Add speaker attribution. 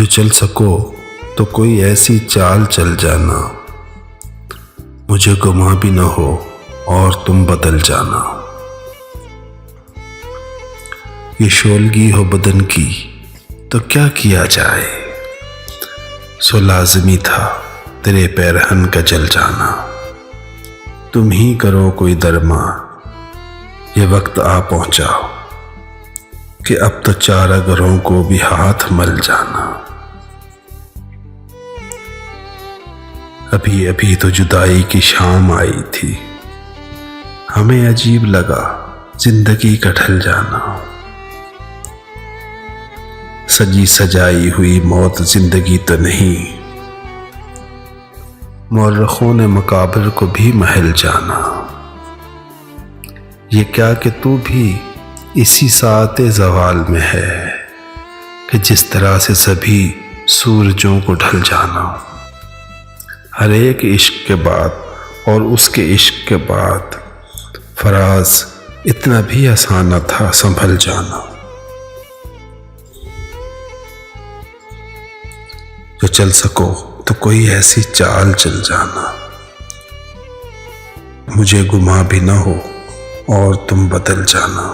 Speaker 1: जो चल सको तो कोई ऐसी चाल चल जाना, मुझे गुमा भी न हो और तुम बदल जाना। ये शोलगी हो बदन की तो क्या किया जाए, सो लाज़मी था तेरे पैरहन का जल जाना। तुम ही करो कोई दरमा, ये वक्त आ पहुंचा कि अब तो चारागरों को भी हाथ मल जाना। अभी अभी तो जुदाई की शाम आई थी, हमें अजीब लगा जिंदगी का ढल जाना। सजी सजाई हुई मौत जिंदगी तो नहीं, मौरखों ने मकाबिर को भी महल जाना। ये क्या कि तू भी इसी साते ज़वाल में है कि जिस तरह से सभी सूरजों को ढल जाना। हर एक इश्क के बाद और उसके इश्क के बाद फराज इतना भी आसान न था संभल जाना। जो चल सको तो कोई ऐसी चाल चल जाना, मुझे गुमा भी न हो और तुम बदल जाना।